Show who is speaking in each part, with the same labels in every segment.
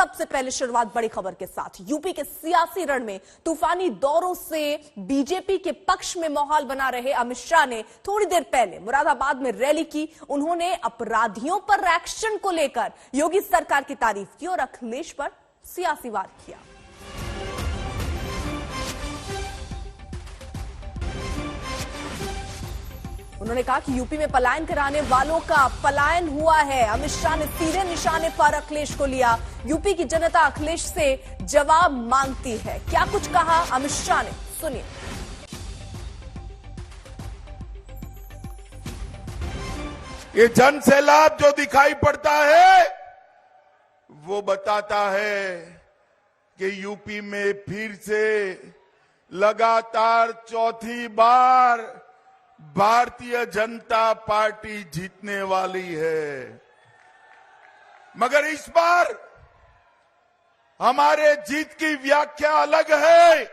Speaker 1: सबसे पहले शुरुआत बड़ी खबर के साथ। यूपी के सियासी रण में तूफानी दौरों से बीजेपी के पक्ष में माहौल बना रहे अमित शाह ने थोड़ी देर पहले मुरादाबाद में रैली की। उन्होंने अपराधियों पर एक्शन को लेकर योगी सरकार की तारीफ की और अखिलेश पर सियासी वार किया। उन्होंने कहा कि यूपी में पलायन कराने वालों का पलायन हुआ है। अमित शाह ने सीधे निशाने पर अखिलेश को लिया। यूपी की जनता अखिलेश से जवाब मांगती है। क्या कुछ कहा अमित शाह ने, सुनिए।
Speaker 2: ये जन सैलाब जो दिखाई पड़ता है वो बताता है कि यूपी में फिर से लगातार चौथी बार भारतीय जनता पार्टी जीतने वाली है। मगर इस बार हमारे जीत की व्याख्या अलग है।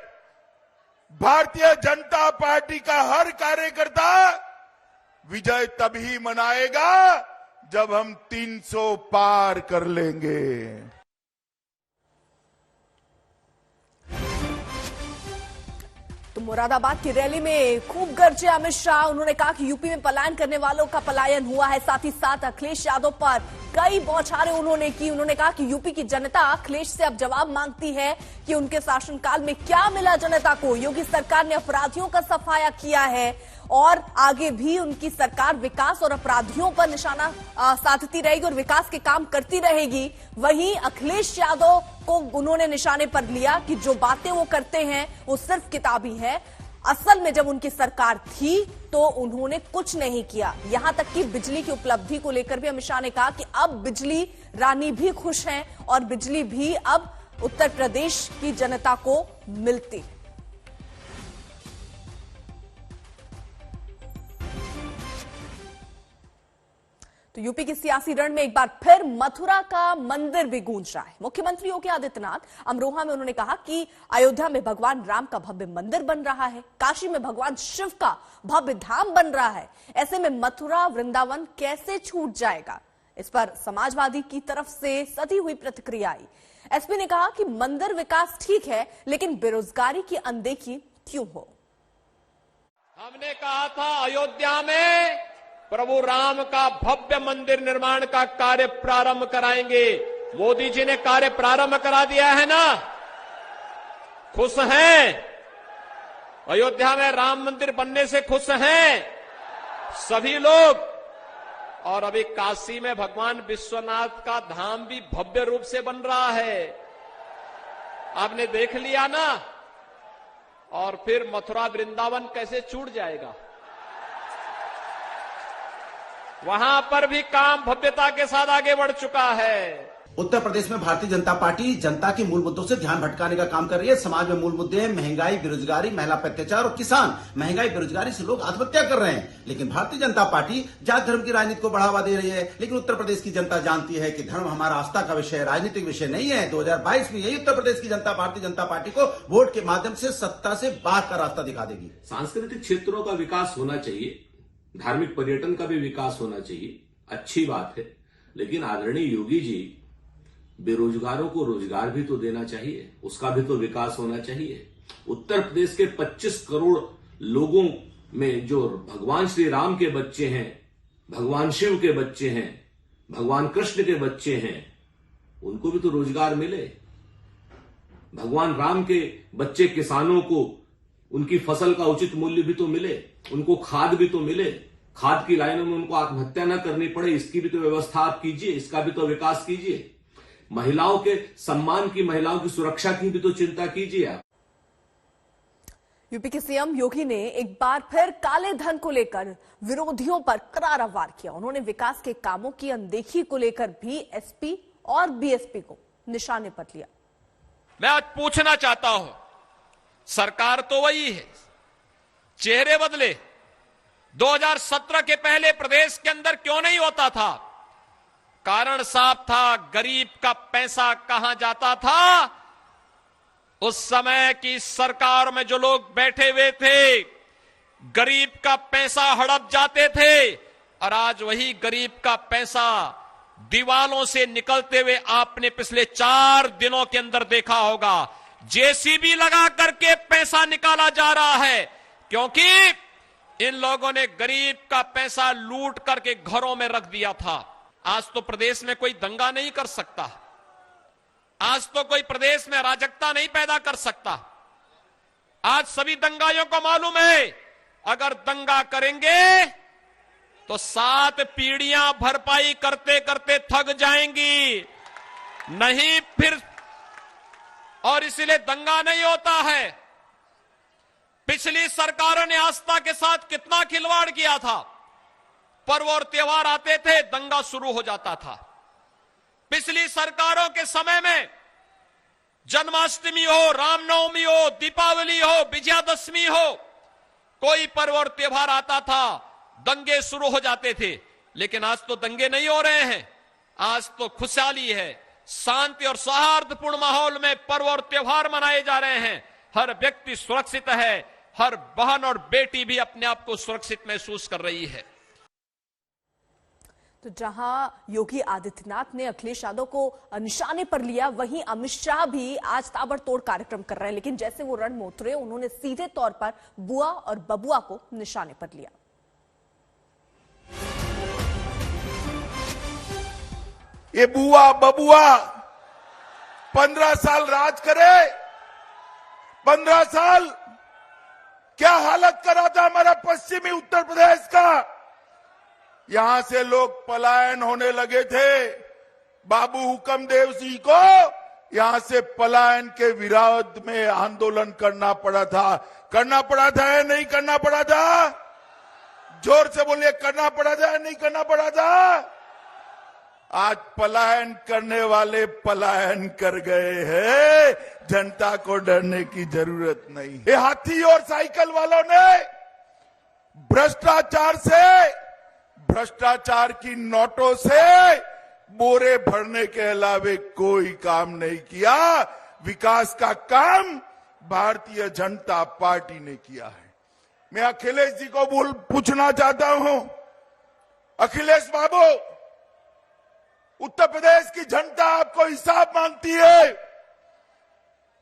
Speaker 2: भारतीय जनता पार्टी का हर कार्यकर्ता विजय तभी मनाएगा जब हम 300 पार कर लेंगे। तो मुरादाबाद की रैली में खूब गरजे अमित शाह। उन्होंने कहा कि यूपी में पलायन करने वालों का पलायन हुआ है। साथ ही साथ अखिलेश यादव पर कई बौछारें उन्होंने की। उन्होंने कहा कि यूपी की जनता अखिलेश से अब जवाब मांगती है कि उनके शासनकाल में क्या मिला जनता को। योगी सरकार ने अपराधियों का सफाया किया है और आगे भी उनकी सरकार विकास और अपराधियों पर निशाना साधती रहेगी और विकास के काम करती रहेगी। वहीं अखिलेश यादव को उन्होंने निशाने पर लिया कि जो बातें वो करते हैं वो सिर्फ किताबी है। असल में जब उनकी सरकार थी तो उन्होंने कुछ नहीं किया। यहां तक कि बिजली की उपलब्धि को लेकर भी अमित शाह ने कहा कि अब बिजली रानी भी खुश हैं और बिजली भी अब उत्तर प्रदेश की जनता को मिलती। तो यूपी के सियासी रण में एक बार फिर मथुरा का मंदिर भी गूंज रहा है। मुख्यमंत्री योगी आदित्यनाथ अमरोहा में उन्होंने कहा कि अयोध्या में भगवान राम का भव्य मंदिर बन रहा है, काशी में भगवान शिव का भव्य धाम बन रहा है। ऐसे में मथुरा वृंदावन कैसे छूट जाएगा। इस पर समाजवादी की तरफ से सधी हुई प्रतिक्रिया आई। एसपी ने कहा कि मंदिर विकास ठीक है लेकिन बेरोजगारी की अनदेखी क्यों हो।
Speaker 3: हमने कहा था अयोध्या में प्रभु राम का भव्य मंदिर निर्माण का कार्य प्रारंभ कराएंगे। मोदी जी ने कार्य प्रारंभ करा दिया है ना, खुश हैं? अयोध्या में राम मंदिर बनने से खुश हैं सभी लोग। और अभी काशी में भगवान विश्वनाथ का धाम भी भव्य रूप से बन रहा है, आपने देख लिया ना। और फिर मथुरा वृंदावन कैसे छूट जाएगा। वहां पर भी काम भव्यता के साथ आगे बढ़ चुका है।
Speaker 4: उत्तर प्रदेश में भारतीय जनता पार्टी जनता के मूल मुद्दों से ध्यान भटकाने का काम कर रही है। समाज में मूल मुद्दे हैं महंगाई, बेरोजगारी, महिला पर अत्याचार और किसान। महंगाई बेरोजगारी से लोग आत्महत्या कर रहे हैं, लेकिन भारतीय जनता पार्टी जात धर्म की राजनीति को बढ़ावा दे रही है। लेकिन उत्तर प्रदेश की जनता जानती है कि धर्म हमारा आस्था का विषय है, राजनीतिक विषय नहीं है। 2022 में यही उत्तर प्रदेश की जनता भारतीय जनता पार्टी को वोट के माध्यम से सत्ता से बाहर का रास्ता दिखा देगी।
Speaker 5: सांस्कृतिक क्षेत्रों का विकास होना चाहिए, धार्मिक पर्यटन का भी विकास होना चाहिए, अच्छी बात है। लेकिन आदरणीय योगी जी बेरोजगारों को रोजगार भी तो देना चाहिए, उसका भी तो विकास होना चाहिए। उत्तर प्रदेश के 25 करोड़ लोगों में जो भगवान श्री राम के बच्चे हैं, भगवान शिव के बच्चे हैं, भगवान कृष्ण के बच्चे हैं, उनको भी तो रोजगार मिले। भगवान राम के बच्चे किसानों को उनकी फसल का उचित मूल्य भी तो मिले, उनको खाद भी तो मिले, खाद की लाइनों में उनको आत्महत्या न करनी पड़े, इसकी भी तो व्यवस्था आप कीजिए, इसका भी तो विकास कीजिए। महिलाओं के सम्मान की, महिलाओं की सुरक्षा की भी तो चिंता कीजिए आप।
Speaker 1: यूपी के सीएम योगी ने एक बार फिर काले धन को लेकर विरोधियों पर करारा वार किया। उन्होंने विकास के कामों की अनदेखी को लेकर भी एसपी और बीएसपी को निशाने पर लिया।
Speaker 3: मैं आज पूछना चाहता हूं, सरकार तो वही है, चेहरे बदले। 2017 के पहले प्रदेश के अंदर क्यों नहीं होता था? कारण साफ था, गरीब का पैसा कहां जाता था। उस समय की सरकार में जो लोग बैठे हुए थे, गरीब का पैसा हड़प जाते थे और आज वही गरीब का पैसा दीवालों से निकलते हुए आपने पिछले 4 दिनों के अंदर देखा होगा। जेसीबी लगा करके पैसा निकाला जा रहा है, क्योंकि इन लोगों ने गरीब का पैसा लूट करके घरों में रख दिया था। आज तो प्रदेश में कोई दंगा नहीं कर सकता, आज तो कोई प्रदेश में अराजकता नहीं पैदा कर सकता। आज सभी दंगाइयों को मालूम है, अगर दंगा करेंगे तो 7 पीढ़ियां भरपाई करते करते थक जाएंगी, नहीं फिर। और इसलिए दंगा नहीं होता है। पिछली सरकारों ने आस्था के साथ कितना खिलवाड़ किया था। पर्व और त्योहार आते थे, दंगा शुरू हो जाता था। पिछली सरकारों के समय में जन्माष्टमी हो, रामनवमी हो, दीपावली हो, विजयादशमी हो, कोई पर्व और त्योहार आता था, दंगे शुरू हो जाते थे। लेकिन आज तो दंगे नहीं हो रहे हैं, आज तो खुशहाली है, शांति और सौहार्दपूर्ण माहौल में पर्व और त्योहार मनाए जा रहे हैं। हर व्यक्ति सुरक्षित है, हर बहन और बेटी भी अपने आप को सुरक्षित महसूस कर रही है।
Speaker 1: तो जहां योगी आदित्यनाथ ने अखिलेश यादव को निशाने पर लिया, वहीं अमित शाह भी आज ताबड़तोड़ कार्यक्रम कर रहे हैं। लेकिन जैसे वो रण में उतरे, उन्होंने सीधे तौर पर बुआ और बबुआ को निशाने पर लिया।
Speaker 6: ये बुआ बबुआ 15 साल राज करे, 15 साल क्या हालत करा था हमारा पश्चिमी उत्तर प्रदेश का। यहां से लोग पलायन होने लगे थे। बाबू हुक्मदेव सिंह को यहां से पलायन के विरोध में आंदोलन करना पड़ा था या नहीं करना पड़ा था? जोर से बोलिए, करना पड़ा था या नहीं करना पड़ा था? आज पलायन करने वाले पलायन कर गए हैं, जनता को डरने की जरूरत नहीं। ये हाथी और साइकिल वालों ने भ्रष्टाचार की नोटों से बोरे भरने के अलावे कोई काम नहीं किया। विकास का काम भारतीय जनता पार्टी ने किया है। मैं अखिलेश जी को पूछना चाहता हूं, अखिलेश बाबू, उत्तर प्रदेश की जनता आपको हिसाब मांगती है।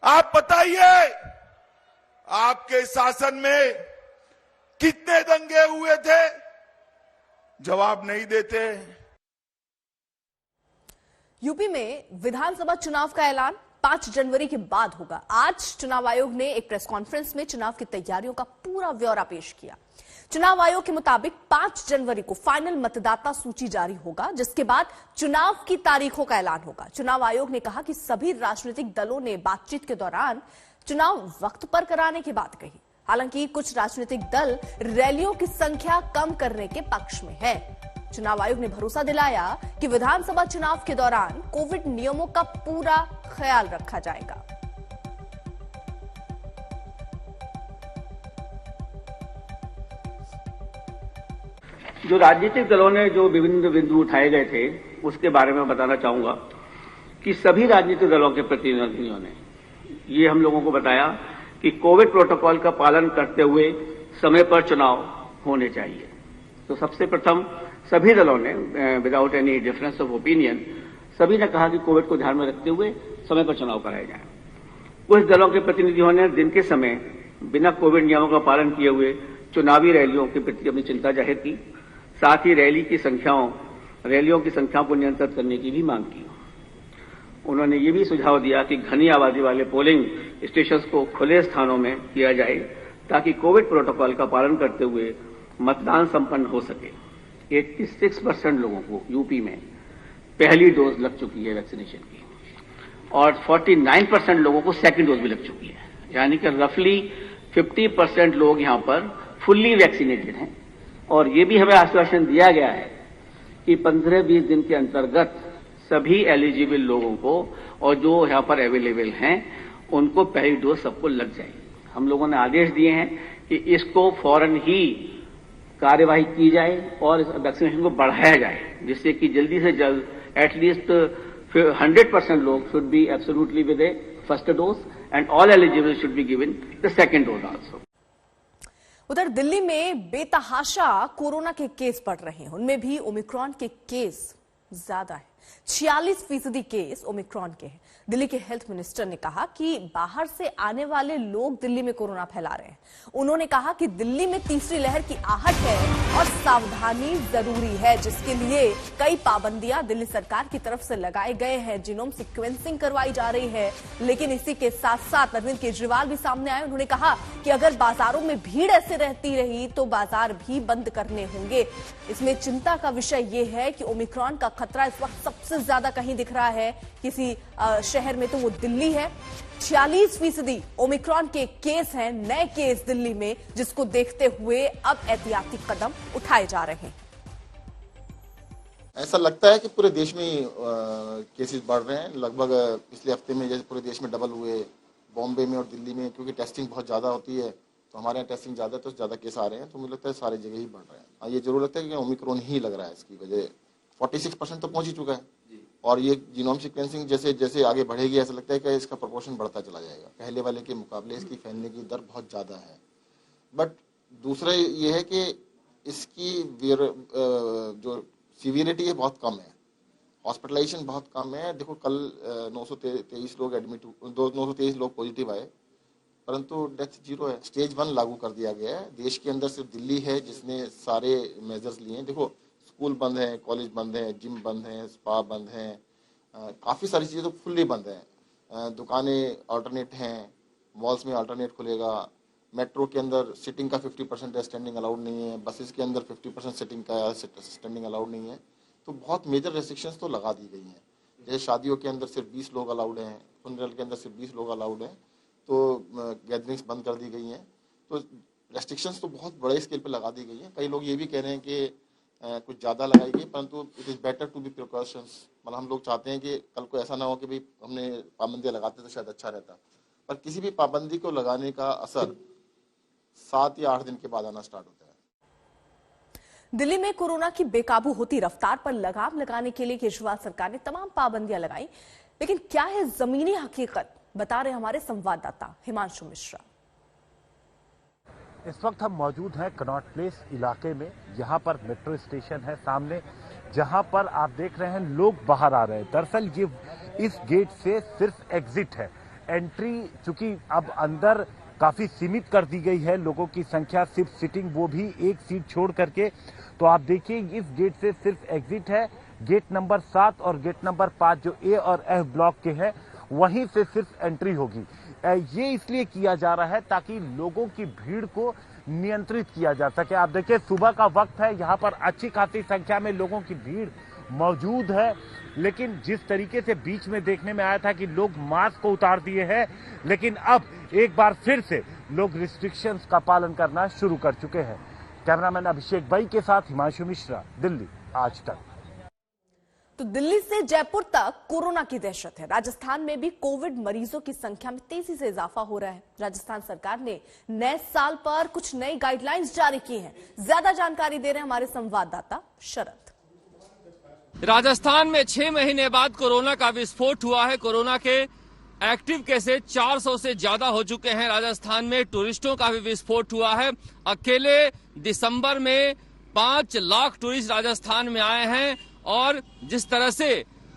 Speaker 6: आप बताइए, आपके शासन में कितने दंगे हुए थे? जवाब नहीं देते।
Speaker 1: यूपी में विधानसभा चुनाव का ऐलान 5 जनवरी के बाद होगा। आज चुनाव आयोग ने एक प्रेस कॉन्फ्रेंस में चुनाव की तैयारियों का पूरा ब्यौरा पेश किया। चुनाव आयोग के मुताबिक 5 जनवरी को फाइनल मतदाता सूची जारी होगा, जिसके बाद चुनाव की तारीखों का ऐलान होगा। चुनाव आयोग ने कहा कि सभी राजनीतिक दलों ने बातचीत के दौरान चुनाव वक्त पर कराने की बात कही। हालांकि कुछ राजनीतिक दल रैलियों की संख्या कम करने के पक्ष में है। चुनाव आयोग ने भरोसा दिलाया कि विधानसभा चुनाव के दौरान कोविड नियमों का पूरा ख्याल रखा जाएगा।
Speaker 7: जो राजनीतिक दलों ने जो विभिन्न बिंदु उठाए गए थे, उसके बारे में बताना चाहूंगा कि सभी राजनीतिक दलों के प्रतिनिधियों ने ये हम लोगों को बताया कि कोविड प्रोटोकॉल का पालन करते हुए समय पर चुनाव होने चाहिए। तो सबसे प्रथम सभी दलों ने without any difference of opinion सभी ने कहा कि कोविड को ध्यान में रखते हुए समय पर चुनाव कराए जाए। कुछ दलों के प्रतिनिधियों ने दिन के समय बिना कोविड नियमों का पालन किए हुए चुनावी रैलियों के प्रति अपनी चिंता जाहिर की। साथ ही रैलियों की संख्याओं को नियंत्रित करने की भी मांग की। उन्होंने ये भी सुझाव दिया कि घनी आबादी वाले पोलिंग स्टेशंस को खुले स्थानों में किया जाए ताकि कोविड प्रोटोकॉल का पालन करते हुए मतदान संपन्न हो सके। 86% लोगों को यूपी में पहली डोज लग चुकी है वैक्सीनेशन की, और 49% लोगों को सेकंड डोज भी लग चुकी है। यानी कि रफली 50% लोग यहां पर फुल्ली वैक्सीनेटेड हैं। और ये भी हमें आश्वासन दिया गया है कि 15-20 दिन के अंतर्गत सभी एलिजिबल लोगों को और जो यहां पर अवेलेबल हैं उनको पहली डोज सबको लग जाएगी। हम लोगों ने आदेश दिए हैं कि इसको फौरन ही कार्यवाही की जाए और इस वैक्सीनेशन को बढ़ाया जाए, जिससे कि जल्दी से जल्द एटलीस्ट 100% लोग should be absolutely with A first dose and all eligible should be given the second dose also.
Speaker 1: उधर दिल्ली में बेतहाशा कोरोना के केस बढ़ रहे हैं, उनमें भी ओमिक्रॉन के केस ज्यादा है। 46% केस ओमिक्रॉन के हैं। दिल्ली के हेल्थ मिनिस्टर ने कहा कि बाहर से आने वाले लोग दिल्ली में कोरोना फैला रहे हैं। उन्होंने कहा कि दिल्ली में तीसरी लहर की आहट है और सावधानी जरूरी है, जिसके लिए कई पाबंदियां दिल्ली सरकार की तरफ से लगाए गए हैं। जीनोम सीक्वेंसिंग करवाई जा रही है। लेकिन इसी के साथ साथ अरविंद केजरीवाल भी सामने आए। उन्होंने कहा कि अगर बाजारों में भीड़ ऐसे रहती रही तो बाजार भी बंद करने होंगे। इसमें चिंता का विषय यह है कि ओमिक्रॉन का खतरा इस वक्त सबसे ज्यादा कहीं दिख रहा है किसी शहर में, तो वो दिल्ली है। 46% ओमिक्रॉन के केस हैं, नए केस दिल्ली में, जिसको देखते हुए अब एहतियाती कदम उठाए जा रहे हैं।
Speaker 8: ऐसा लगता है कि पूरे देश में केसेस बढ़ रहे हैं। लगभग पिछले हफ्ते में जैसे पूरे देश में डबल हुए, बॉम्बे में और दिल्ली में, क्योंकि टेस्टिंग बहुत ज़्यादा होती है तो हमारे यहाँ टेस्टिंग ज़्यादा है तो ज़्यादा केस आ रहे हैं। तो मुझे लगता है सारी जगह ही बढ़ रहे हैं। ये जरूर लगता है कि ओमिक्रॉन ही लग रहा है इसकी वजह। 46% तो पहुँच ही चुका है और ये जीनोम सीक्वेंसिंग जैसे जैसे आगे बढ़ेगी ऐसा लगता है कि इसका प्रोपोर्शन बढ़ता चला जाएगा। पहले वाले के मुकाबले इसकी फैलने की दर बहुत ज़्यादा है। बट दूसरा ये है कि इसकी जो सीवियरिटी है बहुत कम है, हॉस्पिटलाइजेशन बहुत कम है। देखो कल 923 लोग एडमिट, 923 लोग पॉजिटिव आए, परंतु डेथ 0 है। स्टेज 1 लागू कर दिया गया है। देश के अंदर सिर्फ दिल्ली है जिसने सारे मेजर्स लिए हैं। देखो स्कूल बंद हैं, कॉलेज बंद हैं, जिम बंद हैं, स्पा बंद हैं, काफ़ी सारी चीज़ें तो फुल्ली बंद हैं। दुकानें अल्टरनेट हैं, मॉल्स में अल्टरनेट खुलेगा। मेट्रो के अंदर सिटिंग का 50% है, स्टैंडिंग अलाउड नहीं है। बसेस के अंदर 50% सिटिंग का स्टैंडिंग अलाउड नहीं है। तो बहुत मेजर रेस्ट्रिक्शंस तो लगा दी गई हैं। जैसे शादियों के अंदर सिर्फ 20 लोग अलाउड हैं, फुनरल के अंदर सिर्फ 20 लोग अलाउड हैं, तो गैदरिंग्स बंद कर दी गई हैं। तो रेस्ट्रिक्शंस तो बहुत बड़े स्केल पर लगा दी गई हैं। कई लोग ये भी कह रहे हैं कि कुछ ज़्यादा लगाई गई, परंतु it is better to be precautions. मतलब हम लोग चाहते हैं कि कल को ऐसा ना हो कि भाई हमने पाबंदियाँ लगाते तो शायद अच्छा रहता, पर किसी भी पाबंदी को लगाने का असर 7 या 8 दिन के बाद आना स्टार्ट होता है।
Speaker 1: दिल्ली में कोरोना की बेकाबू होती रफ्तार पर लगाम लगाने के लिए केजरीवाल सरकार ने तमाम पाबंदियां लगाई, लेकिन क्या है जमीनी हकीकत, बता रहे हमारे संवाददाता हिमांशु मिश्रा।
Speaker 9: इस वक्त हम मौजूद हैं कनॉट प्लेस इलाके में। यहाँ पर मेट्रो स्टेशन है सामने, जहाँ पर आप देख रहे हैं लोग बाहर आ रहे हैं। दरअसल ये इस गेट से सिर्फ एग्जिट है, एंट्री चूंकि अब अंदर काफी सीमित कर दी गई है, लोगों की संख्या सिर्फ सिटिंग वो भी एक सीट छोड़ करके। तो आप देखिए इस गेट से सिर्फ एग्जिट है। गेट नंबर 7 और गेट नंबर 5 जो ए और एफ ब्लॉक के हैं वहीं से सिर्फ एंट्री होगी। ये इसलिए किया जा रहा है ताकि लोगों की भीड़ को नियंत्रित किया जा सके। आप देखिए सुबह का वक्त है, यहाँ पर अच्छी खासी संख्या में लोगों की भीड़ मौजूद है, लेकिन जिस तरीके से बीच में देखने में आया था कि लोग मास्क को उतार दिए हैं, लेकिन अब एक बार फिर से लोग रिस्ट्रिक्शंस का पालन करना शुरू कर चुके हैं। कैमरामैन अभिषेक भाई के साथ हिमांशु मिश्रा, दिल्ली आज तक।
Speaker 1: तो दिल्ली से जयपुर तक कोरोना की दहशत है। राजस्थान में भी कोविड मरीजों की संख्या में तेजी से इजाफा हो रहा है। राजस्थान सरकार ने नए साल पर कुछ नई गाइडलाइंस जारी की हैं। ज्यादा जानकारी दे रहे हैं हमारे संवाददाता शरद।
Speaker 10: राजस्थान में 6 महीने बाद कोरोना का विस्फोट हुआ है। कोरोना के एक्टिव केसेस 400 से ज्यादा हो चुके हैं। राजस्थान में टूरिस्टों का भी विस्फोट हुआ है। अकेले दिसंबर में 5 लाख टूरिस्ट राजस्थान में आए हैं और जिस तरह से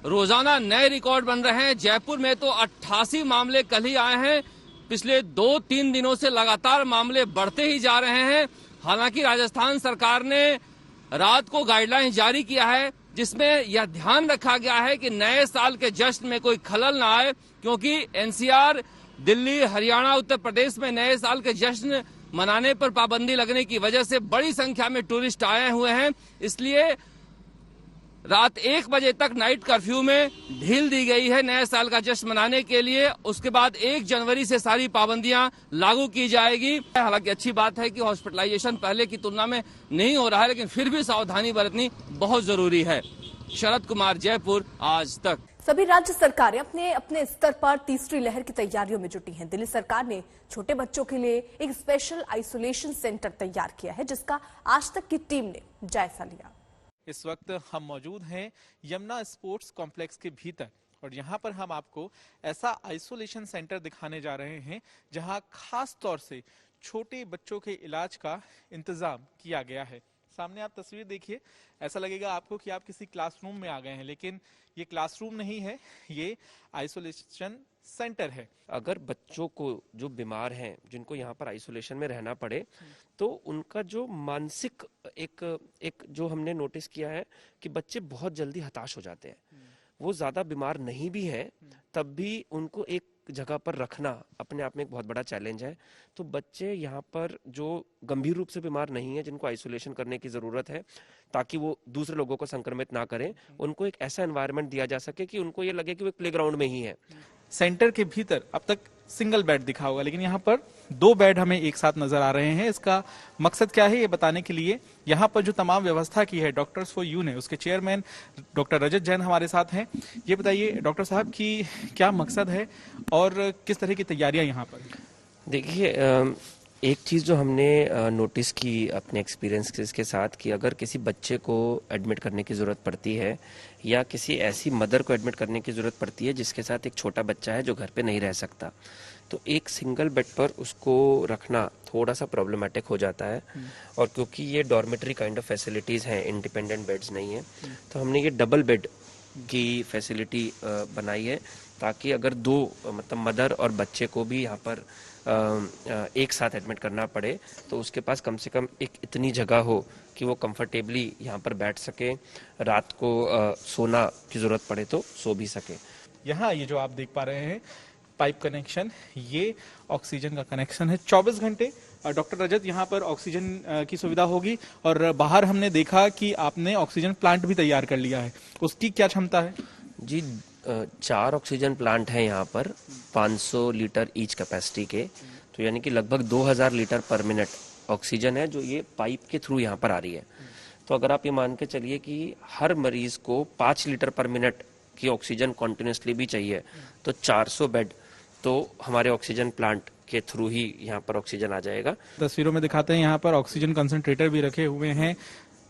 Speaker 10: रोजाना नए रिकॉर्ड बन रहे हैं, जयपुर में तो 88 मामले कल ही आए हैं। पिछले 2-3 दिनों से लगातार मामले बढ़ते ही जा रहे हैं। हालांकि राजस्थान सरकार ने रात को गाइडलाइन जारी किया है जिसमें यह ध्यान रखा गया है कि नए साल के जश्न में कोई खलल ना आए, क्योंकि एनसीआर, दिल्ली, हरियाणा, उत्तर प्रदेश में नए साल के जश्न मनाने पर पाबंदी लगने की वजह से बड़ी संख्या में टूरिस्ट आए हुए हैं। इसलिए रात 1 बजे तक नाइट कर्फ्यू में ढील दी गई है नए साल का जश्न मनाने के लिए। उसके बाद 1 जनवरी से सारी पाबंदियां लागू की जाएगी। हालांकि अच्छी बात है कि हॉस्पिटलाइजेशन पहले की तुलना में नहीं हो रहा है, लेकिन फिर भी सावधानी बरतनी बहुत जरूरी है। शरद कुमार, जयपुर आज तक।
Speaker 1: सभी राज्य सरकारें अपने अपने स्तर पर तीसरी लहर की तैयारियों में जुटी हैं। दिल्ली सरकार ने छोटे बच्चों के लिए एक स्पेशल आइसोलेशन सेंटर तैयार किया है, जिसका आज तक की टीम ने जायजा लिया।
Speaker 11: इस वक्त हम मौजूद हैं यमुना स्पोर्ट्स कॉम्प्लेक्स के भीतर और यहाँ पर हम आपको ऐसा आइसोलेशन सेंटर दिखाने जा रहे हैं जहाँ खास तौर से छोटे बच्चों के इलाज का इंतजाम किया गया है। सामने आप तस्वीर देखिए, ऐसा लगेगा आपको कि आप किसी क्लासरूम में आ गए हैं, लेकिन ये क्लासरूम नहीं है, ये आइसोलेशन सेंटर है।
Speaker 12: अगर बच्चों को जो बीमार हैं, जिनको यहाँ पर आइसोलेशन में रहना पड़े, तो उनका जो मानसिक एक जो हमने नोटिस किया है कि बच्चे बहुत जल्दी हताश हो जाते हैं। वो ज्यादा बीमार नहीं भी हैं, तब भी उनको एक जगह पर रखना अपने आप में एक बहुत बड़ा चैलेंज है। तो बच्चे यहाँ पर जो गंभीर रूप से बीमार नहीं है, जिनको आइसोलेशन करने की जरूरत है ताकि वो दूसरे लोगों को संक्रमित ना करें, उनको एक ऐसा एनवायरनमेंट दिया जा सके कि उनको ये लगे कि वो प्लेग्राउंड में ही है।
Speaker 11: सेंटर के भीतर अब तक सिंगल बेड दिखा होगा, लेकिन यहाँ पर 2 बेड हमें एक साथ नजर आ रहे हैं। इसका मकसद क्या है ये बताने के लिए यहाँ पर जो तमाम व्यवस्था की है डॉक्टर्स फॉर यू ने, उसके चेयरमैन डॉक्टर रजत जैन हमारे साथ हैं। ये बताइए डॉक्टर साहब कि क्या मकसद है और किस तरह की तैयारियां यहाँ पर?
Speaker 12: देखिए, एक चीज़ जो हमने नोटिस की अपने एक्सपीरियंस के साथ कि अगर किसी बच्चे को एडमिट करने की ज़रूरत पड़ती है या किसी ऐसी मदर को एडमिट करने की ज़रूरत पड़ती है जिसके साथ एक छोटा बच्चा है जो घर पे नहीं रह सकता, तो एक सिंगल बेड पर उसको रखना थोड़ा सा प्रॉब्लमेटिक हो जाता है। और क्योंकि ये डॉर्मेटरी काइंड ऑफ फैसिलिटीज़ हैं, इंडिपेंडेंट बेड्स नहीं है, तो हमने ये डबल बेड की फैसिलिटी बनाई है ताकि अगर 2 मतलब मदर और बच्चे को भी यहाँ पर एक साथ एडमिट करना पड़े तो उसके पास कम से कम एक इतनी जगह हो कि वो कंफर्टेबली यहाँ पर बैठ सके, रात को सोना की जरूरत पड़े तो सो भी सके।
Speaker 11: यहाँ ये जो आप देख पा रहे हैं पाइप कनेक्शन, ये ऑक्सीजन का कनेक्शन है। 24 घंटे डॉक्टर रजत यहाँ पर ऑक्सीजन की सुविधा होगी। और बाहर हमने देखा कि आपने ऑक्सीजन प्लांट भी तैयार कर लिया है, उसकी क्या क्षमता है?
Speaker 12: जी, 4 ऑक्सीजन प्लांट हैं यहाँ पर, 500 लीटर ईच कैपेसिटी के, तो यानी कि लगभग 2000 लीटर पर मिनट ऑक्सीजन है जो ये पाइप के थ्रू यहाँ पर आ रही है। तो अगर आप ये मान के चलिए कि हर मरीज को 5 लीटर पर मिनट की ऑक्सीजन कॉन्टिन्यूसली भी चाहिए, तो 400 बेड तो हमारे ऑक्सीजन प्लांट के थ्रू ही यहाँ पर ऑक्सीजन आ जाएगा।
Speaker 11: तस्वीरों में दिखाते हैं यहाँ पर ऑक्सीजन कंसंट्रेटर भी रखे हुए हैं,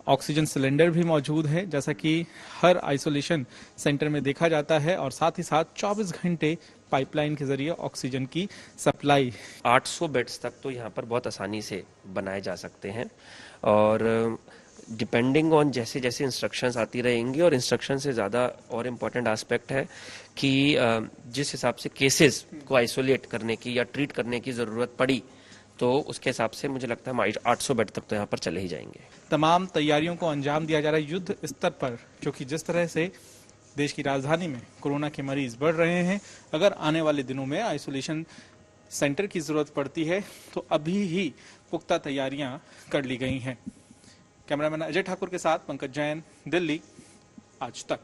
Speaker 11: ऑक्सीजन सिलेंडर भी मौजूद है, जैसा कि हर आइसोलेशन सेंटर में देखा जाता है। और साथ ही साथ 24 घंटे पाइपलाइन के जरिए ऑक्सीजन की सप्लाई।
Speaker 12: 800 बेड्स तक तो यहाँ पर बहुत आसानी से बनाए जा सकते हैं। और डिपेंडिंग ऑन जैसे जैसे इंस्ट्रक्शंस आती रहेंगी, और इंस्ट्रक्शन से ज़्यादा और इम्पोर्टेंट एस्पेक्ट है कि जिस हिसाब से केसेस को आइसोलेट करने की या ट्रीट करने की ज़रूरत पड़ी तो उसके हिसाब से मुझे लगता है 800 बेड तक तो यहाँ पर चले ही जाएंगे।
Speaker 11: तमाम तैयारियों को अंजाम दिया जा रहा है युद्ध स्तर पर, क्योंकि जिस तरह से देश की राजधानी में कोरोना के मरीज बढ़ रहे हैं, अगर आने वाले दिनों में आइसोलेशन सेंटर की जरूरत पड़ती है तो अभी ही पुख्ता तैयारियां कर ली गई हैं। कैमरामैन अजय ठाकुर के साथ पंकज जैन, दिल्ली, आज तक।